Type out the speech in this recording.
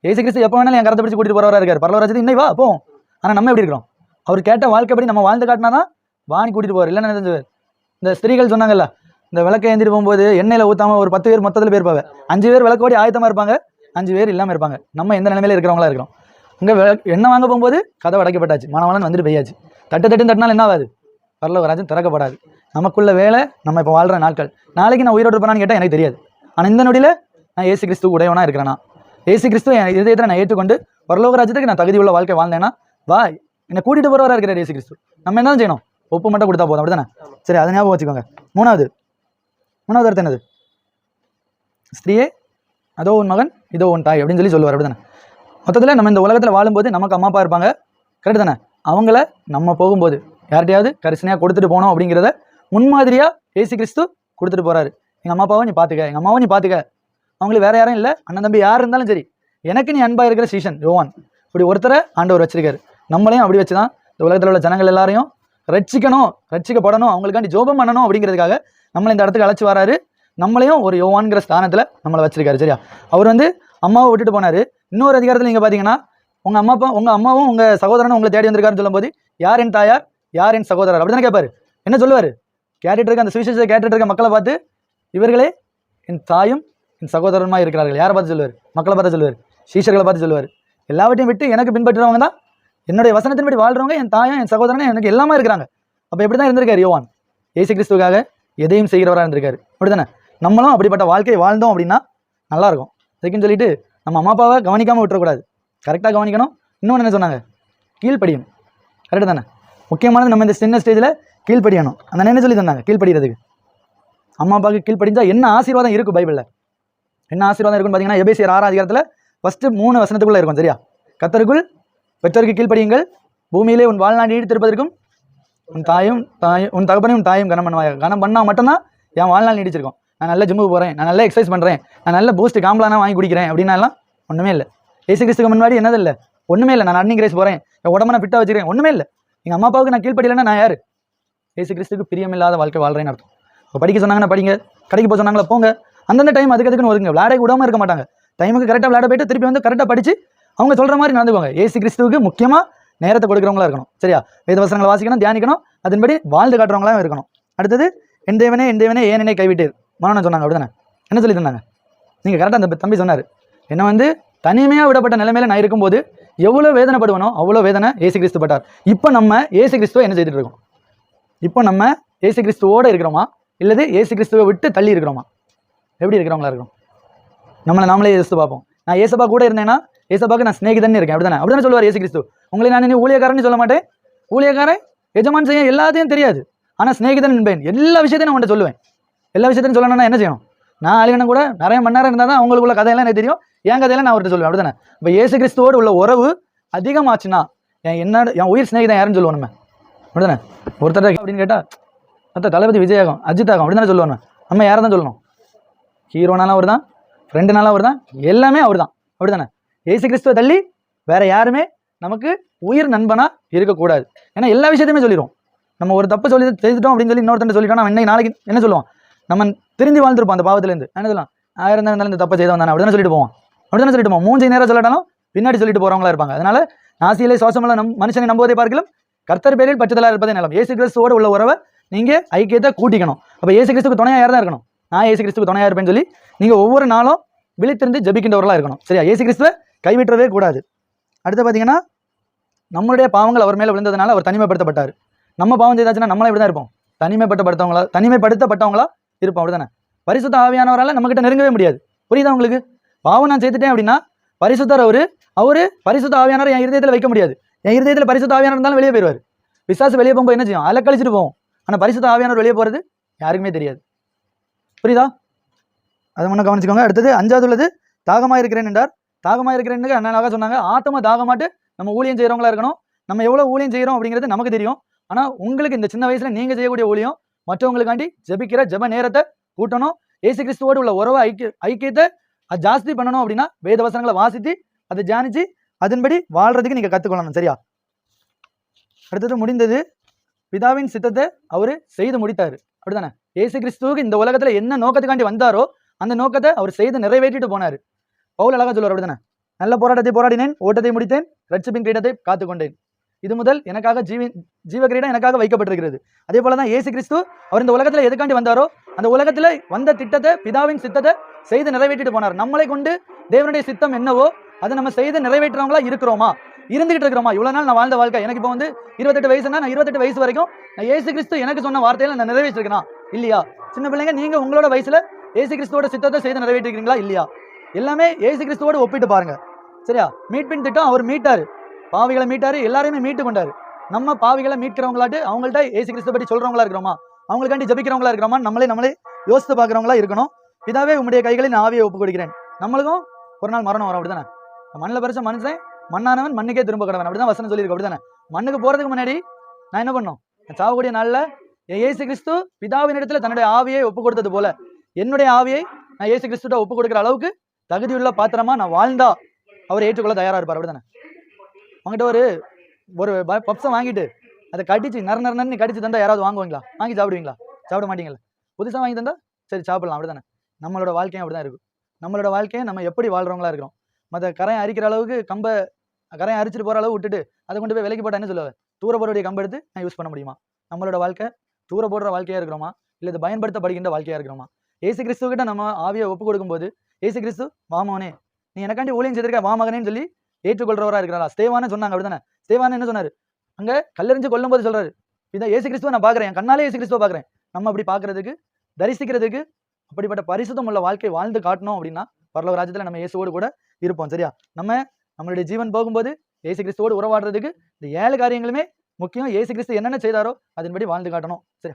ஏசு கிறிஸ்து எப்போ வேணாலும் என் கரத்தை பிடிச்சி கூட்டிட்டு போறவரா இருக்காரு, பரலோக ராஜ்யத்துக்கு இன்னை வா போ. ஆனால் நம்ம எப்படி இருக்கிறோம்? அவர் கேட்ட வாழ்க்கைப்படி நம்ம வாழ்ந்து காட்டினாதான் வாணி கூட்டிட்டு போவார். இல்லைன்னு இந்த ஸ்திரீகள் சொன்னாங்கல்ல, இந்த விளக்கை ஏந்திட்டு போகும்போது எண்ணெயில் ஊற்றாம ஒரு 10 பேர் மொத்தத்தில் போயிருப்பாங்க, 5 பேர் விளக்கோடி ஆயத்தமாக இருப்பாங்க, 5 பேர் இல்லாமல் இருப்பாங்க. நம்ம எந்த நிலைமையில இருக்கிறவங்களா இருக்கிறோம்? இங்கே எண்ணெய் வாங்க போகும்போது கதை அடைக்கப்பட்டாச்சு, மனவளன் வந்துட்டு பெய்யாச்சு, தட்டுன்னு தட்டினாலும் என்ன ஆகாது? பரலோக ராஜ்யம் திறக்கப்படாது. நமக்குள்ள வேலை நம்ம இப்போ வாழ்கிற நாட்கள். நாளைக்கு நான் உயிரோடு இருப்பேனான்னு கேட்டால் எனக்கு தெரியாது. ஆனால் இந்த நொடியில் நான் ஏசு கிறிஸ்து உடையவனா இருக்கிறேன்னா, ஏசு கிறிஸ்துவ என் இதயத்தை நான் ஏற்றுக்கொண்டு பரலோக ராஜ்யத்துக்கு நான் தகுதி உள்ள வாழ்க்கை வாழ்ந்தேன்னா, வா என்னை கூட்டிட்டு போறவரா இருக்கிறார் ஏசு கிறிஸ்து. நம்ம என்ன செய்யணும்? ஒப்பு மட்டும் கொடுத்தா போதும், அப்படிதானே? சரி, அதை ஞாபகம் வச்சுக்கோங்க. மூணாவது அர்த்தம் என்னது? ஸ்திரீயே அதோ உன் மகன் இதோ உன் தாய் அப்படின்னு சொல்லி சொல்லுவார், அப்படிதானே? மொத்தத்தில் நம்ம இந்த உலகத்தில் வாழும்போது நமக்கு அம்மா அப்பா இருப்பாங்க, கரெக்டு தானே? அவங்கள நம்ம போகும்போது யார்கிட்டையாவது கரிசனையாக கொடுத்துட்டு போனோம் அப்படிங்கிறத முன்மாதிரியாக ஏசு கிறிஸ்து கொடுத்துட்டு போறாரு. எங்கள் அம்மா அப்பாவை நீ பார்த்துக்க, எங்கள் அம்மாவை நீ பார்த்துக்க, அவங்களுக்கு வேற யாரும் இல்லை, அண்ணன் தம்பி யார் இருந்தாலும் சரி, எனக்கு நீ அன்பா இருக்கிற சீசன் யோவான், இப்படி ஒருத்தரை ஆண்டவர் வச்சிருக்காரு. நம்மளையும் அப்படி வச்சு தான் இந்த உலகத்தில் உள்ள ஜனங்கள் எல்லாரையும் ரட்சிக்கப்படணும், அவங்களுக்காண்டி ஜோபம் பண்ணணும் அப்படிங்கிறதுக்காக நம்மளை இந்த இடத்துக்கு அழைச்சி வராரு. நம்மளையும் ஒரு யோவான்கிற ஸ்தானத்தில் நம்மளை வச்சிருக்காரு. சரியா? அவர் அம்மாவை விட்டுட்டு போனாரு. இன்னொரு அதிகாரத்தில் நீங்கள் பார்த்தீங்கன்னா, உங்கள் அம்மாவும் உங்கள் சகோதரனும் உங்களை தேடி வந்திருக்காருன்னு சொல்லும்போது, யார் என் தாயார், யார் என் சகோதரர் அப்படிதானே கேட்பாரு. என்ன சொல்லுவார்? கேட்டுட்டு இருக்க அந்த சுவிசேஷத்தை கேட்டுட்டு இருக்க மக்களை பார்த்து, இவர்களே என் தாயும் என் சகோதரனுமா இருக்கிறார்கள். யாரை பார்த்து சொல்லுவார்? மக்களை பார்த்து சொல்லுவார், சீஷர்களை பார்த்து சொல்லுவார். எல்லாவற்றையும் விட்டு எனக்கு பின்பற்றுறவங்க தான், என்னுடைய வசனத்தின்படி வாழ்றவங்க என் தாயும் என் சகோதரனும் எனக்கு எல்லாமே இருக்கிறாங்க. அப்போ எப்படி தான் இருந்திருக்காரு யோவான்? ஏசு கிறிஸ்துக்காக எதையும் செய்கிறவராக இருந்திருக்காரு, அப்படிதானே? நம்மளும் அப்படிப்பட்ட வாழ்க்கையை வாழ்ந்தோம் அப்படின்னா நல்லாயிருக்கும். அதுக்குன்னு சொல்லிட்டு நம்ம அம்மா அப்பாவை கவனிக்காமல் விட்டுறக்கூடாது, கரெக்டாக கவனிக்கணும். இன்னொன்று என்ன சொன்னாங்க? கீழ்ப்படியணும், கரெக்டு தானே? முக்கியமானது நம்ம இந்த சின்ன ஸ்டேஜில் கீழ்ப்படியணும். அந்த என்ன சொல்லி தந்தாங்க? கீழ்ப்படிகிறதுக்கு அம்மா அப்பாவுக்கு கீழ்ப்படிஞ்சா என்ன ஆசீர்வாதம் இருக்கும்? பைபிளில் என்ன ஆசீர்வாதம் இருக்குன்னு பார்த்தீங்கன்னா, எபேசியர் 6ஆம் அதிகாரத்தில் ஃபஸ்ட்டு 3 வசனத்துக்குள்ளே இருக்கும். சரியா? கர்த்தருக்குள் பெற்றோருக்கு கீழ்ப்படியுங்கள், பூமியிலே உன் வாழ்நாள் நீடித்திருப்பதற்கும் உன் தகப்பனையும் உன் தாயும் கனம் பண்ணுவாங்க. கனம் பண்ணால் மட்டும்தான் என் வாழ்நாள் நீடிச்சிருக்கும். நான் நல்ல ஜிம்முக்கு போகிறேன், நான் நல்லா எக்ஸசைஸ் பண்ணுறேன், நான் நல்ல பூஸ்ட் காம்பளானா வாங்கி குடிக்கிறேன் அப்படின்னாலாம் ஒன்றுமே இல்லை. ஏசு கிறிஸ்துக்கு முன்னாடி என்னது இல்லை? ஒன்றுமே இல்லை. நான் ரன்னிங் ரேஸ் போகிறேன், என் உடம்பை நான் ஃபிட்டாக வச்சுக்கிறேன், ஒன்றுமே இல்லை. எங்கள் அம்மா அப்பாவுக்கு நான் கீழ்ப்படியலைன்னா நான் யார்? ஏசு கிறிஸ்துக்கு பிரியமில்லாத வாழ்க்கை வாழ்கிறேன்னு அர்த்தம். இப்போ படிக்க சொன்னாங்கன்னா படிங்க, கடைக்கு போக சொன்னாங்களா போங்க. அந்தந்த டைம் அதுக்குன்னு ஒதுங்க. விளையாட விடாமல் இருக்க மாட்டாங்க. டைமுக்கு கரெக்டாக விளையாட போயிட்டு திருப்பி கரெக்டாக படித்து அவங்க சொல்கிற மாதிரி நடந்துக்குவாங்க. ஏசு கிறிஸ்துவுக்கு முக்கியமாக நேரத்தை கொடுக்குறவங்களா இருக்கணும். சரியா? வேத வசனங்களை வாசிக்கணும், தியானிக்கணும், அதன்படி வாழ்ந்து காட்டுறவங்களாம் இருக்கணும். அடுத்தது, என் தேவனே ஏன் என்னை கைவிட்டீர் மரணம் சொன்னாங்க, அப்படிதானே? என்ன சொல்லி தந்தாங்க? நீங்கள் கரெக்டாக அந்த தம்பி சொன்னார், என்ன தனிமையாக விடப்பட்ட நிலைமையில நான் இருக்கும்போது எவ்வளோ வேதனைப்படுவனோ அவ்வளோ வேதனை ஏசு கிறிஸ்து பட்டார். இப்போ நம்ம ஏசு கிறிஸ்துவை என்ன செய்துட்டு இருக்கோம்? இப்போ நம்ம ஏசு கிறிஸ்துவோடு இருக்கிறோமா, இல்லது ஏசு கிறிஸ்துவை விட்டு தள்ளி இருக்கிறோமா? எப்படி இருக்கிறவங்களா இருக்கும்? நாமளே யோசித்து பார்ப்போம். நான் ஏசப்பா கூட இருந்தேன்னா ஏசப்பாக்கு நான் ஸ்நேகிதன் இருக்கேன், அப்படிதானே சொல்லுவார் ஏசு கிறிஸ்து. உங்களை நான் ஊழியக்காரன்னு சொல்ல மாட்டேன், ஊழியக்காரன் எஜமான் செய்ய எல்லாத்தையும் தெரியாது, ஆனால் ஸ்நேகிதன் என்பேன். எல்லா விஷயத்தையும் நான் உன்ட்ட சொல்லுவேன். எல்லா விஷயத்தையும் சொல்லணும்னா என்ன செய்யணும்? நான் அழிகணும் கூட நிறைய மணி நேரம் இருந்தால் தான் அவங்களுக்குள்ள கதையெல்லாம் எனக்கு தெரியும், என் கதையெல்லாம் நான் அவர்கிட்ட சொல்லுவேன், அப்படிதானே? இப்போ ஏசு கிறிஸ்துவோடு உள்ள உறவு அதிகமாச்சுன்னா என் உயிர் ஸ்நேகிதன் யாருன்னு சொல்லுவோம் நம்ம, அப்படிதானே? ஒருத்தர் அப்படின்னு கேட்டால் மற்ற தளபதி விஜயாகும், அஜித் ஆகும், அப்படிதானே சொல்லுவாங்க. நம்ம யாரை தான் சொல்லணும்? ஹீரோனாலும் அவர் தான், ஃப்ரெண்டுனாலும் அவர் தான், எல்லாமே அவர் தான், அப்படிதானே? ஏசு கிறிஸ்துவை தள்ளி வேற யாருமே நமக்கு உயிர் நண்பனா இருக்கக்கூடாது. ஏன்னா எல்லா விஷயத்தையுமே சொல்லிடுவோம். நம்ம ஒரு தப்பு செய்துட்டோம் அப்படின்னு சொல்லி இன்னொருத்தன் சொல்லிட்டோம், நம்ம இன்னைக்கு நாளைக்கு என்ன சொல்லுவோம்? நம்ம திருந்தி வாழ்ந்துருப்போம் அந்த பாவத்திலேருந்து. என்ன சொல்லலாம்? 1000 இருந்தாலும் இந்த தப்பை செய்தோம் தானே, அப்படிதானே சொல்லிட்டு போவோம். மூஞ்சி நேரம் சொல்லட்டாலும் பின்னாடி சொல்லிட்டு போறவங்களா இருப்பாங்க. அதனால நாசியிலே சுவாசமுள்ள மனுஷனை நம்புவதை பார்க்கலாம் கர்த்தர் பேரில் பற்றுதலாக இருப்பதே நலம். ஏசு கிறிஸ்துவோடு உள்ள உறவை நீங்க ஐக்கியத்தை கூட்டிக்கணும். அப்போ ஏசு கிறிஸ்துக்கு துணையா யார் தான் இருக்கணும்? நான் ஏசு கிறிஸ்துக்கு துணையா இருப்பேன்னு சொல்லி நீங்க ஒவ்வொரு நாளும் விழித்திருந்து ஜபிக்கின்றவர்களாக இருக்கணும். சரியா? ஏசு கிறிஸ்துவை கைவிட்டவே கூடாது. அடுத்து பார்த்தீங்கன்னா, நம்மளுடைய பாவங்கள் அவர் மேலே விழுந்ததுனால அவர் தனிமைப்படுத்தப்பட்டார். நம்ம பாவம் செய்தாச்சுன்னா நம்மளே இப்படி தான் இருப்போம், தனிமைப்படுத்தப்பட்டவங்களா இருப்போம், அப்படிதானே? பரிசுத்த ஆவியானவரால் நம்மகிட்ட நெருங்கவே முடியாது. புரியுதா உங்களுக்கு? பாவம் நான் செய்துட்டேன் அப்படின்னா பரிசுத்தர் அவரு பரிசுத்த ஆவியானவர் என் இருதயத்தில் வைக்க முடியாது. என் இருதயத்தில் பரிசுத்த ஆவியானவர் இருந்தாலும் வெளியே போயிடுவார். பிசாசு வெளியே போகும்போது என்ன செய்யும்? அலக்கழிச்சிட்டு போவோம். ஆனால் பரிசுத்த ஆவியானவர் வெளியே போகிறது யாருக்குமே தெரியாது. புரியுதா? அதை ஒன்று கவனிச்சுக்கோங்க. அடுத்தது 5வது உள்ளது, தாகமாக இருக்கிறேன் என்றார். தாகமாக இருக்கிறேன்னு அண்ணனாக சொன்னாங்க. ஆத்தமா தாகமாட்டு நம்ம ஊழியம் செய்கிறவங்களா இருக்கணும். நம்ம எவ்வளோ ஊழியம் செய்கிறோம் அப்படிங்கிறது நமக்கு தெரியும். ஆனால் உங்களுக்கு இந்த சின்ன வயசில் நீங்கள் செய்யக்கூடிய ஊழியம் மற்றவங்களுக்காண்டி ஜபிக்கிற ஜப நேரத்தை கூட்டணும். ஏசு கிறிஸ்துவோடு உள்ள உறவை ஐக்கியத்தை அது ஜாஸ்தி பண்ணணும். அப்படின்னா வேத வசனங்களை வாசித்து அதை தியானிச்சு அதன்படி வாழ்றதுக்கு நீங்கள் கற்றுக்கொள்ளணும். சரியா? அடுத்தது முடிந்தது, பிதாவின் சித்தத்தை அவர் செய்து முடித்தார், அப்படிதானே? ஏசு கிறிஸ்துவுக்கு இந்த உலகத்தில் என்ன நோக்கத்துக்காண்டி வந்தாரோ அந்த நோக்கத்தை அவர் செய்து நிறைவேற்றிட்டு போனார். பவுல் அழகா சொல்லுவார், அப்படிதானே? நல்ல போராட்டத்தை போராடினேன், ஓட்டத்தை முடித்தேன், ரட்சிப்பின் கிரீடத்தை காத்துக்கொண்டேன். இது முதல் எனக்காக ஜீவ கிரீடம் எனக்காக வைக்கப்பட்டிருக்கிறது. அதே போல தான் இயேசு கிறிஸ்து அவர் இந்த உலகத்துல எதுக்காண்டி வந்தாரோ அந்த உலகத்துல வந்த திட்டத்தை, பிதாவின் சித்தத்தை செய்து நிறைவேற்றிட்டு போனார். நம்மளை கொண்டு தேவனுடைய சித்தம் என்னவோ அதை நம்ம செய்து நிறைவேற்றுறவங்களா இருக்கிறோமா, இருந்துகிட்டு இருக்கிறோமா? இவ்வளவு நாள் நான் வாழ்ந்த வாழ்க்கை, எனக்கு இப்போ வந்து 28 வயசுனா நான் 28 வயசு வரைக்கும் நான் இயேசு கிறிஸ்து எனக்கு சொன்ன வார்த்தையில நான் நிறைவேற்றிருக்கேனா இல்லையா? சின்ன பிள்ளைங்க, நீங்க உங்களோட வயசுல இயேசு கிறிஸ்துவோட சித்தத்தை செய்து நிறைவேற்றிருக்கீங்களா இல்லையா? எல்லாமே இயேசு கிறிஸ்துவோட ஒப்பிட்டு பாருங்க. சரியா? மீட்பின் திட்டம் அவர் மீட்டாரு, பாவிகளை மீட்டாரு, எல்லாரையுமே மீட்டு கொண்டாரு. நம்ம பாவிகளை மீட்கிறவங்களாட்டு அவங்கள்ட்ட இயேசு கிறிஸ்து பற்றி சொல்றவங்களா இருக்கிறோமா, அவங்களுக்காண்டி ஜபிக்கிறவங்களா இருக்கிறோமா, நம்மளே யோசித்து பார்க்குறவங்களா இருக்கணும். இதாவே உங்களுடைய கைகளில் நான் ஆவியை ஒப்பு கொடுக்கிறேன். நம்மளுக்கும் ஒரு நாள் மரணம் வரும், அப்படிதானே? மண்ணில் பறிச்ச மனுஷன் மண்ணானவன் மண்ணுக்கே திரும்ப கடவன், அப்படிதான் வசனம் சொல்லியிருக்கு, அப்படிதானே? மண்ணுக்கு போறதுக்கு முன்னாடி நான் என்ன பண்ணணும்? சாவக்கூடிய நாள்ல இயேசு கிறிஸ்து பிதாவின் இடத்துல தன்னுடைய ஆவியை ஒப்பு கொடுத்தது போல என்னுடைய ஆவியை நான் இயேசு கிறிஸ்துட்ட ஒப்பு கொடுக்குற அளவுக்கு தகுதியுள்ள பாத்திரமா நான் வாழ்ந்தா அவர் ஏற்றுக்கொள்ள தயாரா இருப்பார், அப்படிதானே? அவங்ககிட்ட ஒரு பப்ஸை வாங்கிட்டு அதை கடிச்சு நறு கடிச்சு தந்தா யாராவது வாங்குவீங்களா? வாங்கி சாப்பிடுவீங்களா? சாப்பிட மாட்டீங்களா? புதுசாக வாங்கி தந்தா சரி சாப்பிடலாம், அப்படிதானே? நம்மளோட வாழ்க்கையும் அப்படிதான் இருக்கும். நம்மளோட வாழ்க்கையை நம்ம எப்படி வாழ்றவங்களா இருக்கிறோம்? மற்ற கரையை அரிக்கிற அளவுக்கு கரையை அரிச்சிட்டு போற அளவு விட்டுட்டு அதை கொண்டு போய் விலைக்கு போட்டா என்ன சொல்லுவேன்? தூர போடுடைய கம்பை எடுத்து நான் யூஸ் பண்ண முடியுமா? நம்மளோட வாழ்க்கை தூர போடுற வாழ்க்கையா இருக்கிறோமா, இல்லை இது பயன்படுத்தப்படுகின்ற வாழ்க்கையா இருக்கிறோமா? ஏசு கிறிஸ்துவ நம்ம ஆவியை ஒப்பு கொடுக்கும்போது ஏசு கிறிஸ்து வாமவனே நீ எனக்காண்டி ஊழியம் செய்திருக்க வா மகனேன்னு சொல்லி ஏற்றுக்கொள்றவரா இருக்கிறாரா? ஸ்தேவான்னு சொன்னாங்க, அப்படிதானே? ஸ்தேவான் என்ன சொன்னாரு? அங்க கல்லெறிஞ்சு கொல்லும் போது சொல்றாரு, இதான் ஏசு கிறிஸ்துவ நான் பாக்குறேன், கண்ணாலே ஏசு கிறிஸ்துவ பாக்குறேன். நம்ம அப்படி பாக்குறதுக்கு, தரிசிக்கிறதுக்கு, அப்படிப்பட்ட பரிசுத்தம் உள்ள வாழ்க்கை வாழ்ந்து காட்டணும் அப்படின்னா பரலோக ராஜ்யத்துல நம்ம இயேசுவோடு கூட இருப்போம். சரியா? நம்மளுடைய ஜீவன் போகும்போது இயேசு கிறிஸ்துவோடு உறவாடுறதுக்கு இந்த 7 காரியங்களுமே முக்கியம். இயேசு கிறிஸ்து என்னென்ன செய்தாரோ அதன்படி வாழ்ந்து காட்டணும். சரி?